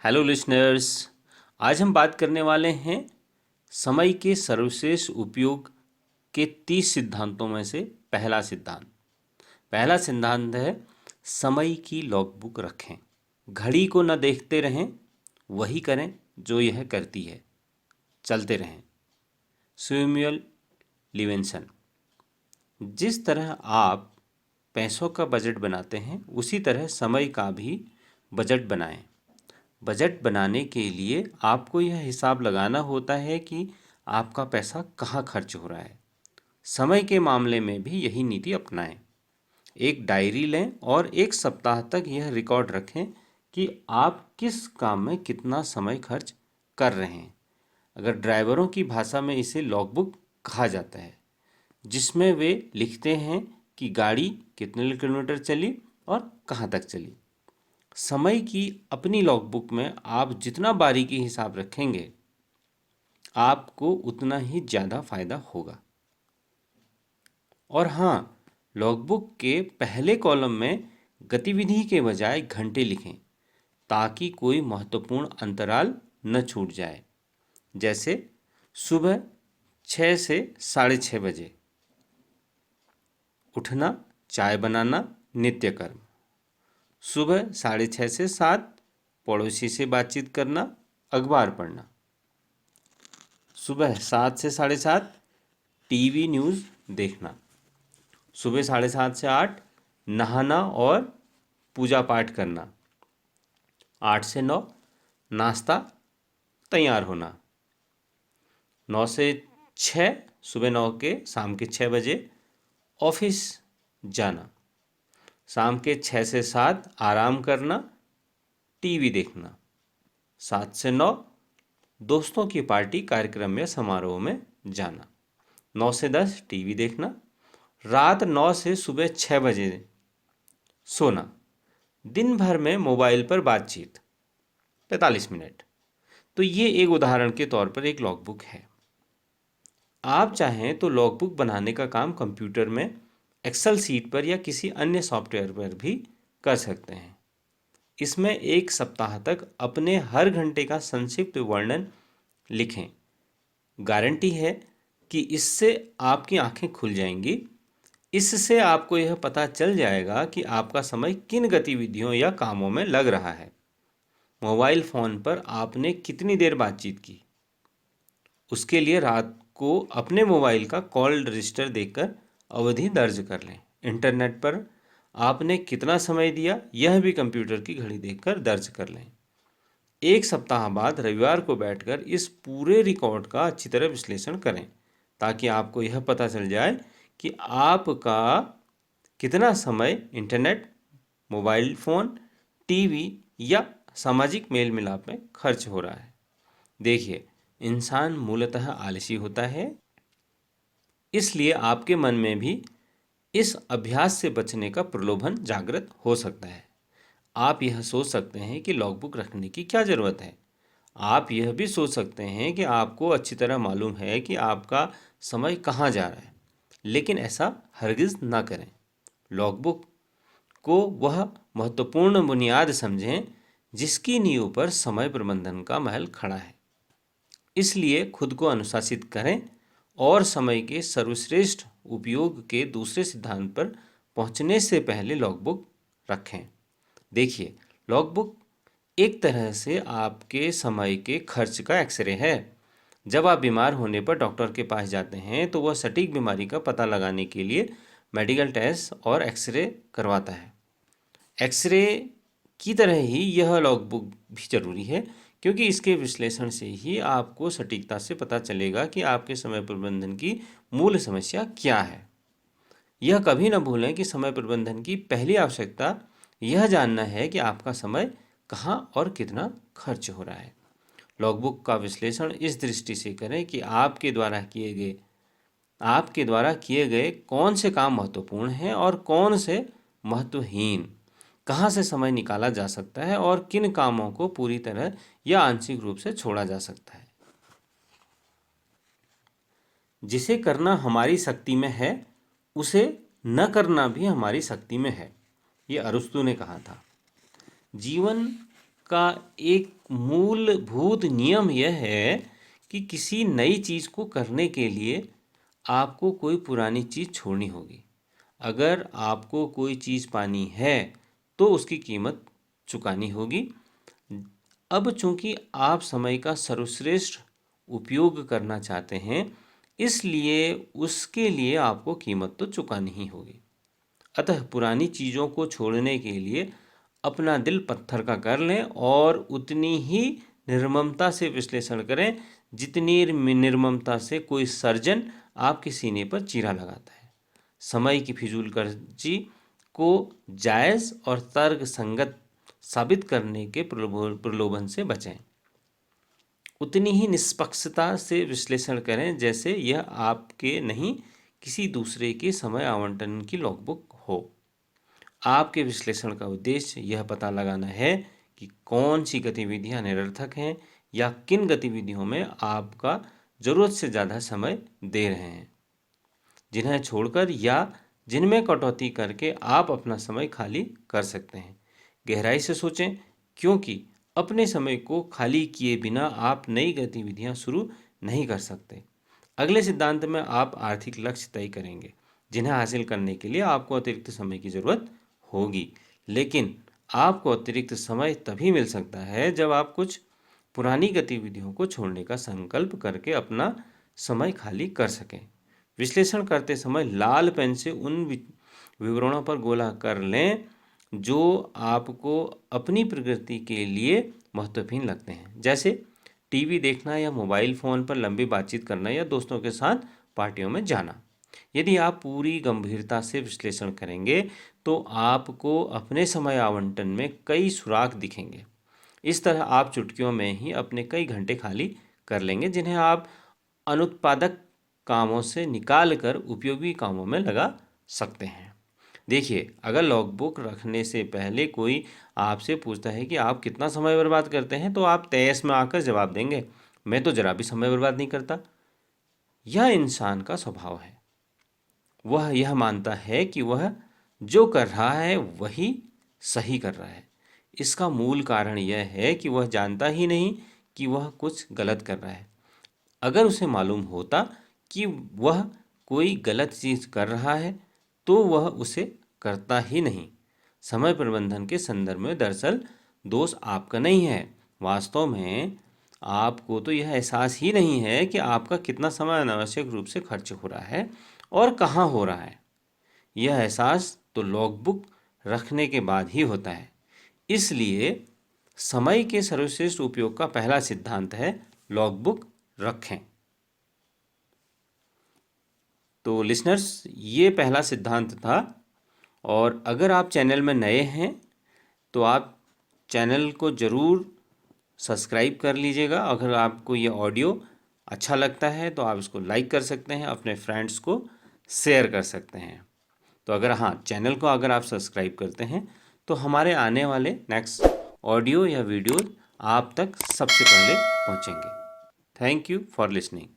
Hello listeners. आज हम बात करने वाले हैं समय के सर्वश्रेष्ठ उपयोग के 30 सिद्धांतों में से पहला सिद्धांत है समय की लॉगबुक रखें। घड़ी को न देखते रहें, वही करें जो यह करती है, चलते रहें। सैमुअल लिविंसन। जिस तरह आप पैसों का बजट बनाते हैं, उसी तरह समय का भी बजट बनाएं। बजट बनाने के लिए आपको यह हिसाब लगाना होता है कि आपका पैसा कहाँ खर्च हो रहा है। समय के मामले में भी यही नीति अपनाएं। एक डायरी लें और एक सप्ताह तक यह रिकॉर्ड रखें कि आप किस काम में कितना समय खर्च कर रहे हैं। अगर ड्राइवरों की भाषा में इसे लॉगबुक कहा जाता है, जिसमें वे लिखते हैं कि गाड़ी कितने किलोमीटर चली और कहाँ तक चली। समय की अपनी लॉगबुक में आप जितना बारीकी हिसाब रखेंगे, आपको उतना ही ज़्यादा फायदा होगा। और हाँ, लॉगबुक के पहले कॉलम में गतिविधि के बजाय घंटे लिखें, ताकि कोई महत्वपूर्ण अंतराल न छूट जाए। जैसे सुबह 6 से 6:30 बजे उठना, चाय बनाना, नित्य कर्म। सुबह 6:30 से 7 पड़ोसी से बातचीत करना, अखबार पढ़ना। सुबह 7 से 7:30 टीवी न्यूज़ देखना। सुबह 7:30 से 8 नहाना और पूजा पाठ करना। 8 से 9 नाश्ता तैयार होना। 9 से 6 सुबह 9 के शाम के 6 बजे ऑफिस जाना। शाम के 6 से 7 आराम करना, टीवी देखना। 7 से 9 दोस्तों की पार्टी, कार्यक्रम या समारोह में जाना। 9 से 10 टीवी देखना। रात 9 से सुबह 6 बजे सोना। दिन भर में मोबाइल पर बातचीत 45 मिनट। तो ये एक उदाहरण के तौर पर एक लॉगबुक है। आप चाहें तो लॉगबुक बनाने का काम कंप्यूटर में एक्सेल सीट पर या किसी अन्य सॉफ्टवेयर पर भी कर सकते हैं। इसमें एक सप्ताह तक अपने हर घंटे का संक्षिप्त वर्णन लिखें। गारंटी है कि इससे आपकी आंखें खुल जाएंगी। इससे आपको यह पता चल जाएगा कि आपका समय किन गतिविधियों या कामों में लग रहा है। मोबाइल फ़ोन पर आपने कितनी देर बातचीत की, उसके लिए रात को अपने मोबाइल का कॉल रजिस्टर देखकर अवधि दर्ज कर लें। इंटरनेट पर आपने कितना समय दिया, यह भी कंप्यूटर की घड़ी देखकर दर्ज कर लें। एक सप्ताह बाद रविवार को बैठकर इस पूरे रिकॉर्ड का अच्छी तरह विश्लेषण करें, ताकि आपको यह पता चल जाए कि आपका कितना समय इंटरनेट, मोबाइल फ़ोन, टीवी या सामाजिक मेल मिलाप में खर्च हो रहा है। देखिए, इंसान मूलतः आलसी होता है, इसलिए आपके मन में भी इस अभ्यास से बचने का प्रलोभन जागृत हो सकता है। आप यह सोच सकते हैं कि लॉगबुक रखने की क्या ज़रूरत है। आप यह भी सोच सकते हैं कि आपको अच्छी तरह मालूम है कि आपका समय कहाँ जा रहा है, लेकिन ऐसा हरगिज़ ना करें। लॉगबुक को वह महत्वपूर्ण बुनियाद समझें जिसकी नींव पर समय प्रबंधन का महल खड़ा है। इसलिए खुद को अनुशासित करें और समय के सर्वश्रेष्ठ उपयोग के दूसरे सिद्धांत पर पहुंचने से पहले लॉगबुक रखें। देखिए, लॉगबुक एक तरह से आपके समय के खर्च का एक्सरे है। जब आप बीमार होने पर डॉक्टर के पास जाते हैं, तो वह सटीक बीमारी का पता लगाने के लिए मेडिकल टेस्ट और एक्सरे करवाता है। एक्सरे की तरह ही यह लॉगबुक भी ज़रूरी है, क्योंकि इसके विश्लेषण से ही आपको सटीकता से पता चलेगा कि आपके समय प्रबंधन की मूल समस्या क्या है। यह कभी न भूलें कि समय प्रबंधन की पहली आवश्यकता यह जानना है कि आपका समय कहाँ और कितना खर्च हो रहा है। लॉगबुक का विश्लेषण इस दृष्टि से करें कि आपके द्वारा किए गए कौन से काम महत्वपूर्ण हैं और कौन से महत्वहीन। कहाँ से समय निकाला जा सकता है और किन कामों को पूरी तरह या आंशिक रूप से छोड़ा जा सकता है। जिसे करना हमारी शक्ति में है, उसे न करना भी हमारी शक्ति में है, ये अरस्तु ने कहा था। जीवन का एक मूलभूत नियम यह है कि किसी नई चीज़ को करने के लिए आपको कोई पुरानी चीज़ छोड़नी होगी। अगर आपको कोई चीज़ पानी है तो उसकी कीमत चुकानी होगी। अब चूंकि आप समय का सर्वश्रेष्ठ उपयोग करना चाहते हैं, इसलिए उसके लिए आपको कीमत तो चुकानी ही होगी। अतः पुरानी चीज़ों को छोड़ने के लिए अपना दिल पत्थर का कर लें और उतनी ही निर्ममता से विश्लेषण करें जितनी निर्ममता से कोई सर्जन आपके सीने पर चीरा लगाता है। समय की फिजूलखर्ची को जायज़ और तर्क संगत साबित करने के प्रलोभन से बचें। उतनी ही निष्पक्षता से विश्लेषण करें जैसे यह आपके नहीं किसी दूसरे के समय आवंटन की लॉगबुक हो। आपके विश्लेषण का उद्देश्य यह पता लगाना है कि कौन सी गतिविधियां निरर्थक हैं या किन गतिविधियों में आपका ज़रूरत से ज़्यादा समय दे रहे हैं, जिन्हें छोड़कर या जिनमें कटौती करके आप अपना समय खाली कर सकते हैं। गहराई से सोचें, क्योंकि अपने समय को खाली किए बिना आप नई गतिविधियां शुरू नहीं कर सकते। अगले सिद्धांत में आप आर्थिक लक्ष्य तय करेंगे जिन्हें हासिल करने के लिए आपको अतिरिक्त समय की ज़रूरत होगी, लेकिन आपको अतिरिक्त समय तभी मिल सकता है जब आप कुछ पुरानी गतिविधियों को छोड़ने का संकल्प करके अपना समय खाली कर सकें। विश्लेषण करते समय लाल पेन से उन विवरणों पर गोला कर लें जो आपको अपनी प्रगति के लिए महत्वपूर्ण लगते हैं, जैसे टीवी देखना या मोबाइल फ़ोन पर लंबी बातचीत करना या दोस्तों के साथ पार्टियों में जाना। यदि आप पूरी गंभीरता से विश्लेषण करेंगे तो आपको अपने समय आवंटन में कई सुराग दिखेंगे। इस तरह आप चुटकियों में ही अपने कई घंटे खाली कर लेंगे जिन्हें आप अनुत्पादक कामों से निकाल कर उपयोगी कामों में लगा सकते हैं। देखिए, अगर लॉगबुक रखने से पहले कोई आपसे पूछता है कि आप कितना समय बर्बाद करते हैं, तो आप तैस में आकर जवाब देंगे, मैं तो जरा भी समय बर्बाद नहीं करता। यह इंसान का स्वभाव है। वह यह मानता है कि वह जो कर रहा है वही सही कर रहा है। इसका मूल कारण यह है कि वह जानता ही नहीं कि वह कुछ गलत कर रहा है। अगर उसे मालूम होता कि वह कोई गलत चीज़ कर रहा है तो वह उसे करता ही नहीं। समय प्रबंधन के संदर्भ में दरअसल दोष आपका नहीं है। वास्तव में आपको तो यह एहसास ही नहीं है कि आपका कितना समय अनावश्यक रूप से खर्च हो रहा है और कहाँ हो रहा है। यह एहसास तो लॉगबुक रखने के बाद ही होता है। इसलिए समय के सर्वश्रेष्ठ उपयोग का पहला सिद्धांत है लॉगबुक रखें। तो लिसनर्स, ये पहला सिद्धांत था। और अगर आप चैनल में नए हैं तो आप चैनल को ज़रूर सब्सक्राइब कर लीजिएगा। अगर आपको ये ऑडियो अच्छा लगता है तो आप इसको लाइक कर सकते हैं, अपने फ्रेंड्स को शेयर कर सकते हैं। तो चैनल को अगर आप सब्सक्राइब करते हैं तो हमारे आने वाले नेक्स्ट ऑडियो या वीडियो आप तक सबसे पहले पहुंचेंगे। Thank you for listening.